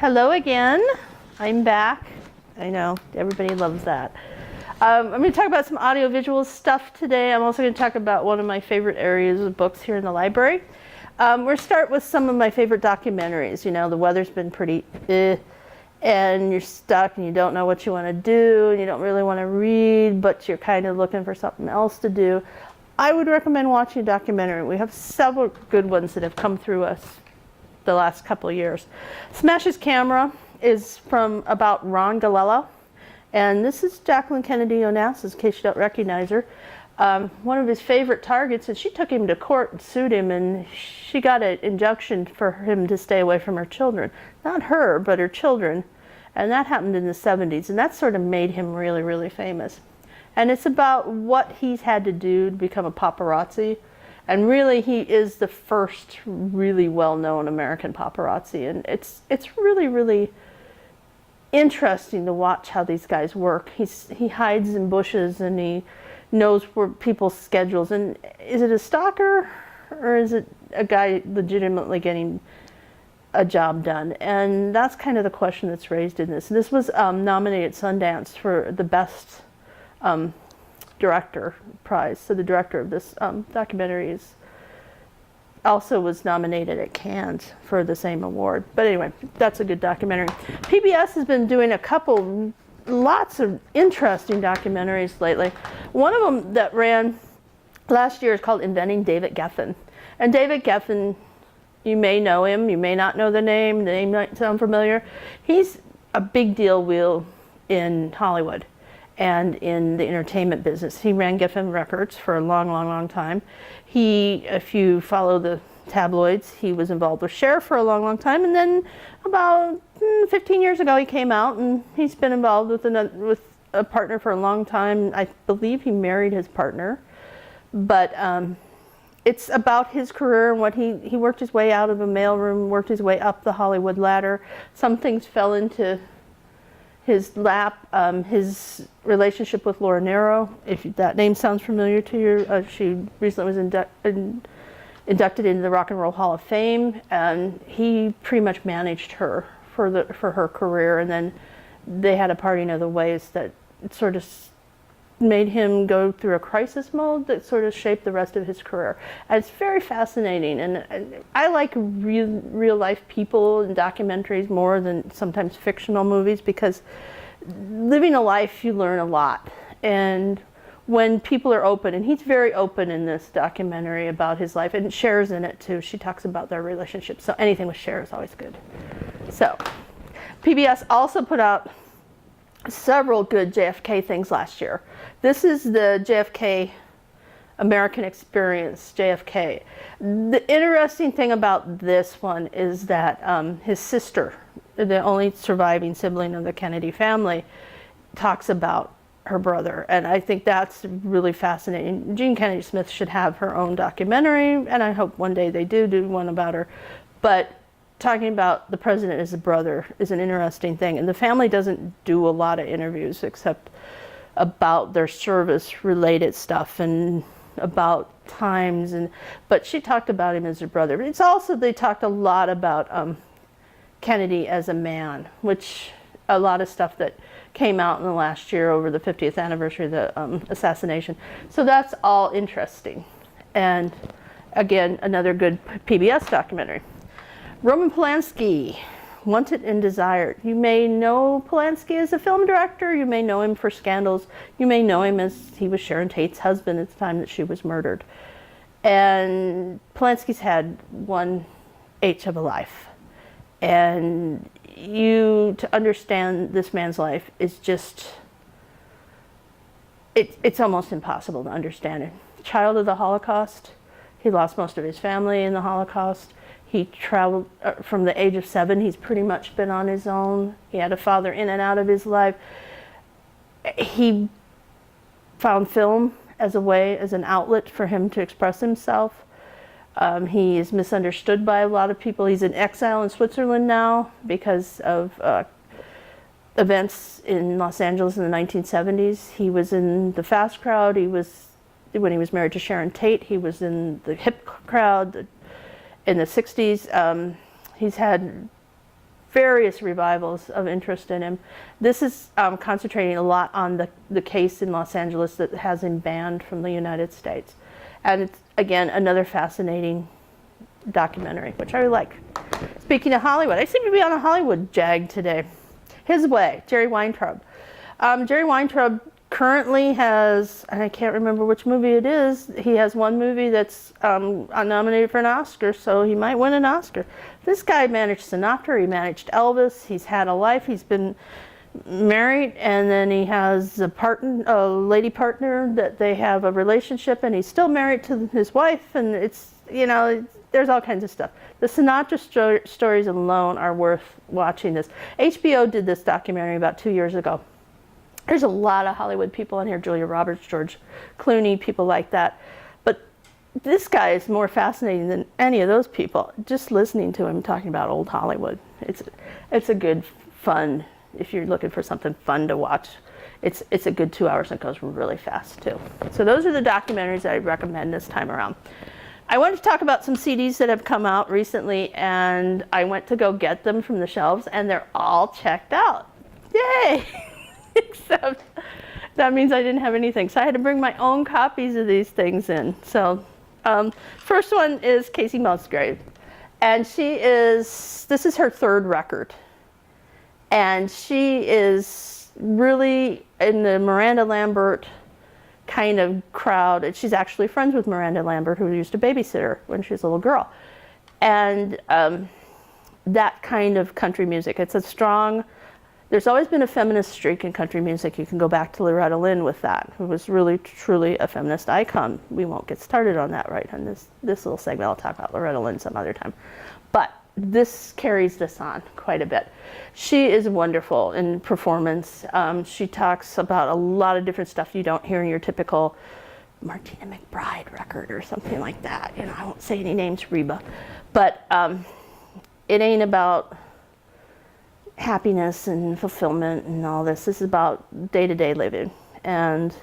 Hello again. I'm back. I know, everybody loves that. I'm going to talk about some audiovisual stuff today. I'm also going to talk about one of my favorite areas of books here in the library. We're going to start with some of my favorite documentaries. You know, the weather's been pretty and you're stuck and you don't know what you want to do and you don't really want to read, but you're kind of looking for something else to do. I would recommend watching a documentary. We have several good ones that have come through us the last couple of years. Smash His Camera is about Ron Galella, and this is Jacqueline Kennedy Onassis, in case you don't recognize her. One of his favorite targets, and she took him to court and sued him, and she got an injunction for him to stay away from her children. Not her, but her children, and that happened in the 70s, and that sort of made him really, really famous. And it's about what he's had to do to become a paparazzi. And really, he is the first really well-known American paparazzi. And it's really, really interesting to watch how these guys work. He hides in bushes and he knows where people's schedules. And is it a stalker or is it a guy legitimately getting a job done? And that's kind of the question that's raised in this. This was nominated at Sundance for the best director prize. So the director of this documentary also was nominated at Cannes for the same award. But anyway, that's a good documentary. PBS has been doing lots of interesting documentaries lately. One of them that ran last year is called Inventing David Geffen. And David Geffen, you may know him, you may not know the name might sound familiar. He's a big deal in Hollywood and in the entertainment business. He ran Geffen Records for a long, long, long time. If you follow the tabloids, he was involved with Cher for a long, long time, and then about 15 years ago he came out and he's been involved with a partner for a long time. I believe he married his partner, but it's about his career and what he worked his way out of a mailroom, worked his way up the Hollywood ladder. Some things fell into his lap. His relationship with Laura Nyro, if that name sounds familiar to you, she recently was inducted into the Rock and Roll Hall of Fame, and he pretty much managed her for her career. And then they had a parting of the ways that sort of made him go through a crisis mode that sort of shaped the rest of his career. And it's very fascinating, and I like real life people and documentaries more than sometimes fictional movies, because living a life you learn a lot. And when people are open, and he's very open in this documentary about his life, and Cher's in it too. She talks about their relationship, so anything with Cher is always good. So PBS also put out several good JFK things last year. This is the JFK American Experience, JFK. The interesting thing about this one is that his sister, the only surviving sibling of the Kennedy family, talks about her brother, and I think that's really fascinating. Jean Kennedy Smith should have her own documentary, and I hope one day they do one about her. But talking about the president as a brother is an interesting thing, and the family doesn't do a lot of interviews except about their service-related stuff and about times, but she talked about him as her brother. It's also, they talked a lot about Kennedy as a man, which a lot of stuff that came out in the last year over the 50th anniversary of the assassination. So that's all interesting. And again, another good PBS documentary. Roman Polanski, Wanted and Desired. You may know Polanski as a film director. You may know him for Scandals. You may know him as he was Sharon Tate's husband at the time that she was murdered. And Polanski's had one H of a life. And to understand this man's life is just, it's almost impossible to understand it. Child of the Holocaust. He lost most of his family in the Holocaust. He traveled from the age of 7. He's pretty much been on his own. He had a father in and out of his life. He found film as an outlet for him to express himself. He is misunderstood by a lot of people. He's in exile in Switzerland now because of events in Los Angeles in the 1970s. He was in the fast crowd. When he was married to Sharon Tate, he was in the hip crowd. In the 60s, he's had various revivals of interest in him. This is concentrating a lot on the case in Los Angeles that has him banned from the United States. And it's, again, another fascinating documentary, which I like. Speaking of Hollywood, I seem to be on a Hollywood jag today. His Way, Jerry Weintraub. Jerry Weintraub currently has, and I can't remember which movie it is, he has one movie that's nominated for an Oscar, so he might win an Oscar. This guy managed Sinatra, he managed Elvis, he's had a life, he's been married, and then he has a lady partner that they have a relationship, and he's still married to his wife, and it's, you know, there's all kinds of stuff. The Sinatra stories alone are worth watching this. HBO did this documentary about 2 years ago. There's a lot of Hollywood people in here, Julia Roberts, George Clooney, people like that. But this guy is more fascinating than any of those people. Just listening to him talking about old Hollywood. It's a good fun, if you're looking for something fun to watch. It's a good 2 hours and it goes really fast too. So those are the documentaries that I recommend this time around. I wanted to talk about some CDs that have come out recently, and I went to go get them from the shelves, and they're all checked out. Yay! Except that means I didn't have anything. So I had to bring my own copies of these things in. So first one is Kacey Musgraves. And this is her third record. And she is really in the Miranda Lambert kind of crowd. And she's actually friends with Miranda Lambert, who used to babysit her when she was a little girl. And that kind of country music. It's a strong, there's always been a feminist streak in country music. You can go back to Loretta Lynn with that, who was really, truly a feminist icon. We won't get started on that right on this little segment. I'll talk about Loretta Lynn some other time. But this carries this on quite a bit. She is wonderful in performance. She talks about a lot of different stuff you don't hear in your typical Marina McBride record or something like that. You know, I won't say any names, Reba. But it ain't about happiness and fulfillment and all this. This is about day-to-day living. And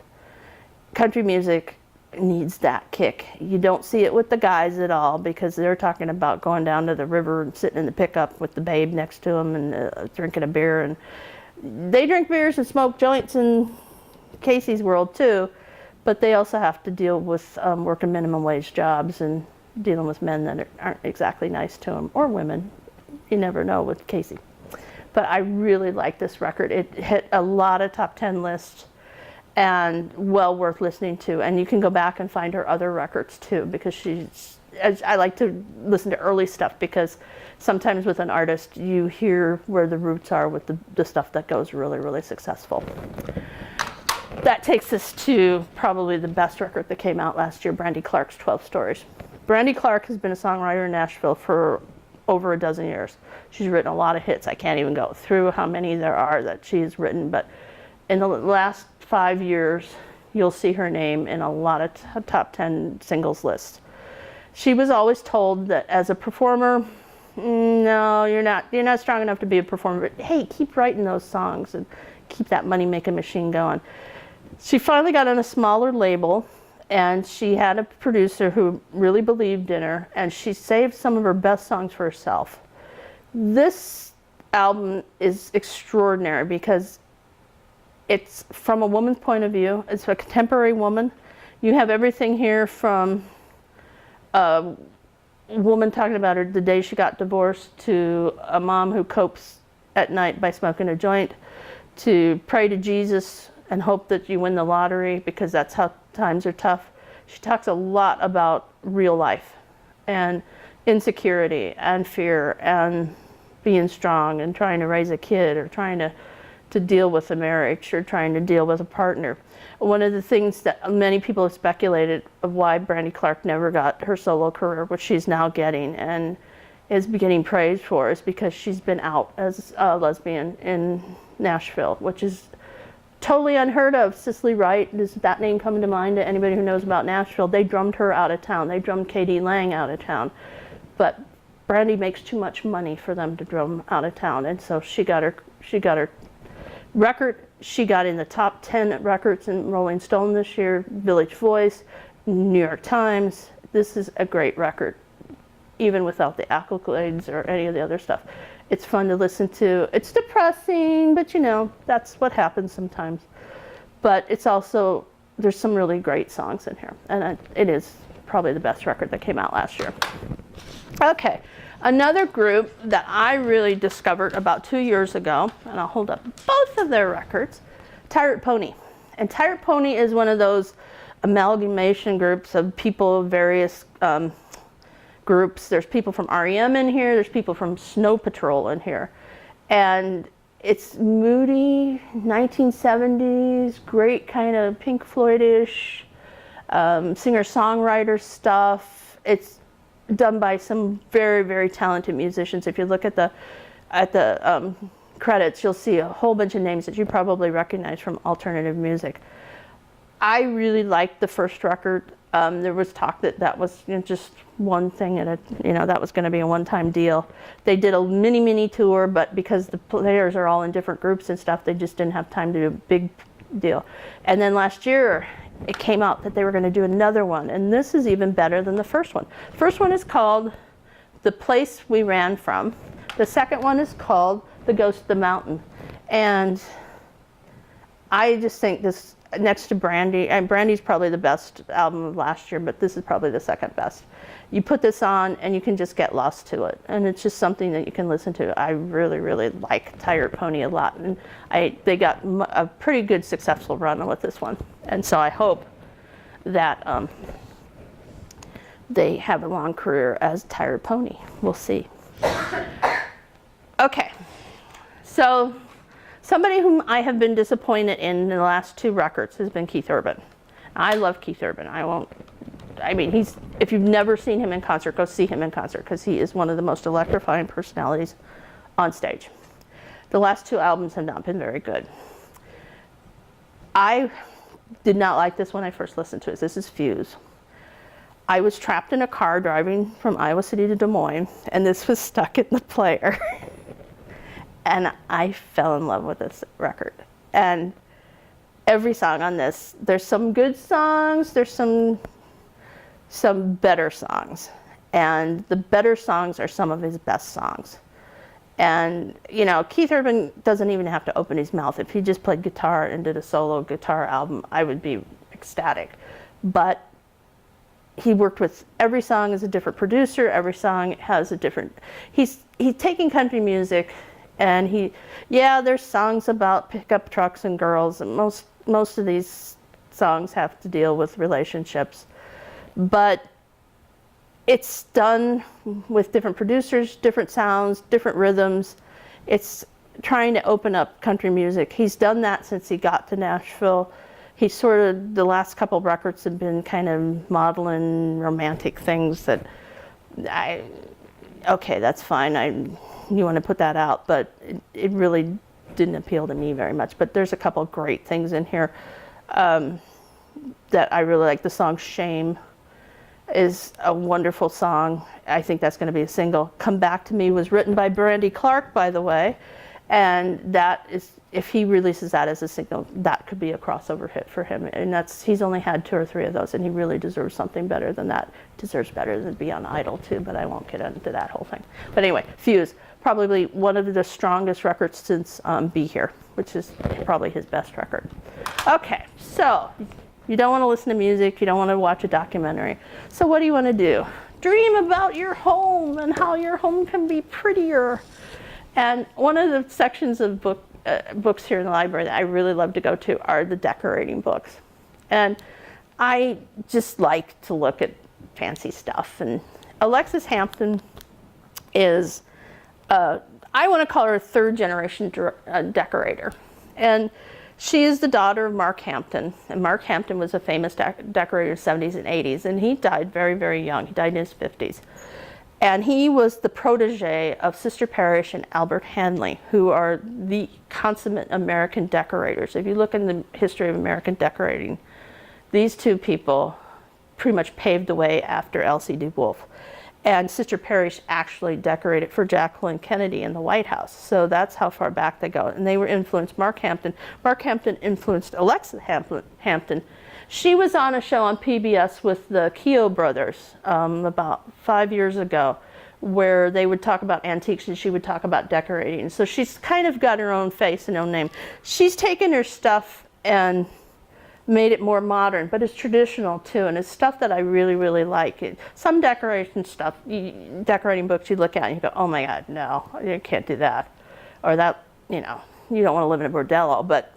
country music needs that kick. You don't see it with the guys at all, because they're talking about going down to the river and sitting in the pickup with the babe next to them and drinking a beer. And they drink beers and smoke joints in Kacey's world too, but they also have to deal with working minimum wage jobs and dealing with men that aren't exactly nice to them, or women. You never know with Kacey. But I really like this record. It hit a lot of top 10 lists, and well worth listening to. And you can go back and find her other records too, because I like to listen to early stuff, because sometimes with an artist you hear where the roots are with the stuff that goes really, really successful. That takes us to probably the best record that came out last year, Brandy Clark's 12 Stories. Brandy Clark has been a songwriter in Nashville for over a dozen years. She's written a lot of hits. I can't even go through how many there are that she's written, but in the last 5 years, you'll see her name in a lot of top 10 singles lists. She was always told that as a performer, no, you're not strong enough to be a performer, but hey, keep writing those songs and keep that money-making machine going. She finally got on a smaller label, and she had a producer who really believed in her, and she saved some of her best songs for herself. This album is extraordinary because it's from a woman's point of view. It's a contemporary woman. You have everything here from a woman talking about the day she got divorced, to a mom who copes at night by smoking a joint, to pray to Jesus and hope that you win the lottery because that's how times are tough. She talks a lot about real life and insecurity and fear and being strong and trying to raise a kid, or trying to deal with a marriage, or trying to deal with a partner. One of the things that many people have speculated of why Brandy Clark never got her solo career, which she's now getting and is getting praised for, is because she's been out as a lesbian in Nashville, which is totally unheard of. Cicely Wright, does that name come to mind to anybody who knows about Nashville? They drummed her out of town. They drummed K.D. Lang out of town. But Brandy makes too much money for them to drum out of town, and so she got her record. She got in the top 10 records in Rolling Stone this year, Village Voice, New York Times. This is a great record, even without the accolades or any of the other stuff. It's fun to listen to. It's depressing, but you know, that's what happens sometimes. But it's also, there's some really great songs in here. And it is probably the best record that came out last year. Okay, another group that I really discovered about 2 years ago, and I'll hold up both of their records, Tired Pony. And Tired Pony is one of those amalgamation groups of people of various groups. There's people from REM in here, there's people from Snow Patrol in here. And it's moody, 1970s, great kind of Pink Floyd-ish, singer-songwriter stuff. It's done by some very, very talented musicians. If you look at the credits, you'll see a whole bunch of names that you probably recognize from alternative music. I really liked the first record. There was talk that was just one thing, and that was going to be a one-time deal. They did a mini tour, but because the players are all in different groups and stuff, they just didn't have time to do a big deal. And then last year, it came out that they were going to do another one, and this is even better than the first one. The first one is called The Place We Ran From. The second one is called The Ghost of the Mountain. And I just think this, next to Brandy, and Brandy's probably the best album of last year, but this is probably the second best. You put this on and you can just get lost to it. And it's just something that you can listen to. I really, really like Tired Pony a lot. And they got a pretty good successful run with this one. And so I hope that they have a long career as Tired Pony. We'll see. Okay, so somebody whom I have been disappointed in the last two records has been Keith Urban. I love Keith Urban. If you've never seen him in concert, go see him in concert, because he is one of the most electrifying personalities on stage. The last two albums have not been very good. I did not like this when I first listened to it. This is Fuse. I was trapped in a car driving from Iowa City to Des Moines, and this was stuck in the player. And I fell in love with this record. And every song on this, there's some good songs, there's some better songs. And the better songs are some of his best songs. And, Keith Urban doesn't even have to open his mouth. If he just played guitar and did a solo guitar album, I would be ecstatic. But he worked with, every song is a different producer, every song has a different, he's taking country music, and there's songs about pickup trucks and girls, and most of these songs have to deal with relationships. But it's done with different producers, different sounds, different rhythms. It's trying to open up country music. He's done that since he got to Nashville. The last couple of records have been kind of modeling romantic things that okay, that's fine. You want to put that out, but it really didn't appeal to me very much. But there's a couple of great things in here that I really like. The song Shame is a wonderful song. I think that's going to be a single. Come Back to Me was written by Brandy Clark, by the way. And that is, if he releases that as a single, that could be a crossover hit for him. And he's only had 2 or 3 of those, and he really deserves something better than that. Deserves better than be on Idol too, but I won't get into that whole thing. But anyway, Fuse, probably one of the strongest records since Be Here, which is probably his best record. Okay, so you don't want to listen to music, you don't want to watch a documentary. So what do you want to do? Dream about your home and how your home can be prettier. And one of the sections of books here in the library that I really love to go to are the decorating books. And I just like to look at fancy stuff. And Alexa Hampton is, I want to call her a third-generation decorator. And she is the daughter of Mark Hampton. And Mark Hampton was a famous decorator in the 70s and 80s. And he died very, very young. He died in his 50s. And he was the protege of Sister Parrish and Albert Hanley, who are the consummate American decorators. If you look in the history of American decorating, these two people pretty much paved the way after Elsie DeWolf. And Sister Parrish actually decorated for Jacqueline Kennedy in the White House. So that's how far back they go. And they were influenced Mark Hampton. Mark Hampton influenced Alexa Hampton. She was on a show on PBS with the Keogh brothers about 5 years ago, where they would talk about antiques and she would talk about decorating. So she's kind of got her own face and own name. She's taken her stuff and made it more modern, but it's traditional too, and it's stuff that I really, really like. Some decoration stuff, decorating books you look at and you go, oh my God, no, you can't do that. Or that, you know, you don't want to live in a bordello, but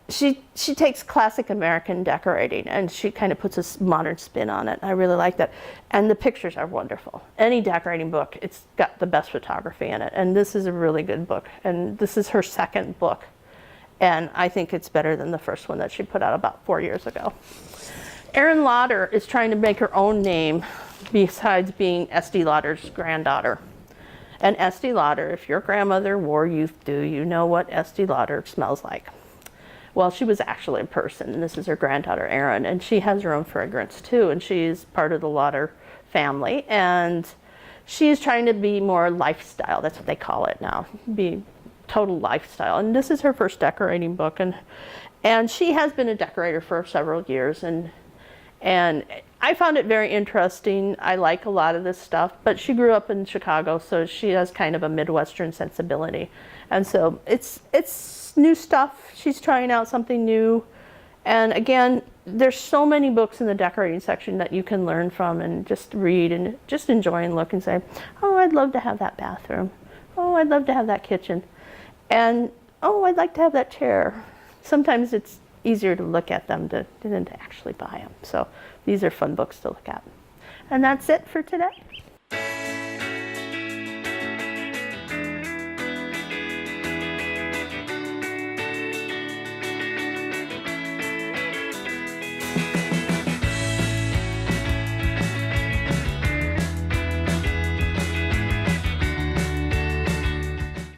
she takes classic American decorating and she kind of puts a modern spin on it. I really like that. And the pictures are wonderful. Any decorating book, it's got the best photography in it. And this is a really good book. And this is her second book. And I think it's better than the first one that she put out about 4 years ago. Aerin Lauder is trying to make her own name besides being Estee Lauder's granddaughter. And Estee Lauder, if your grandmother wore youth dew, you know what Estee Lauder smells like. Well, she was actually a person, and this is her granddaughter, Aerin, and she has her own fragrance too, and she's part of the Lauder family, and she's trying to be more lifestyle. That's what they call it now, be total lifestyle. And this is her first decorating book, and she has been a decorator for several years, and I found it very interesting. I like a lot of this stuff, but she grew up in Chicago, so she has kind of a Midwestern sensibility, and so it's new stuff. She's trying out something new. And again, there's so many books in the decorating section that you can learn from and just read and just enjoy and look and say, oh, I'd love to have that bathroom. Oh, I'd love to have that kitchen. And oh, I'd like to have that chair. Sometimes it's easier to look at them than to actually buy them. So these are fun books to look at. And that's it for today.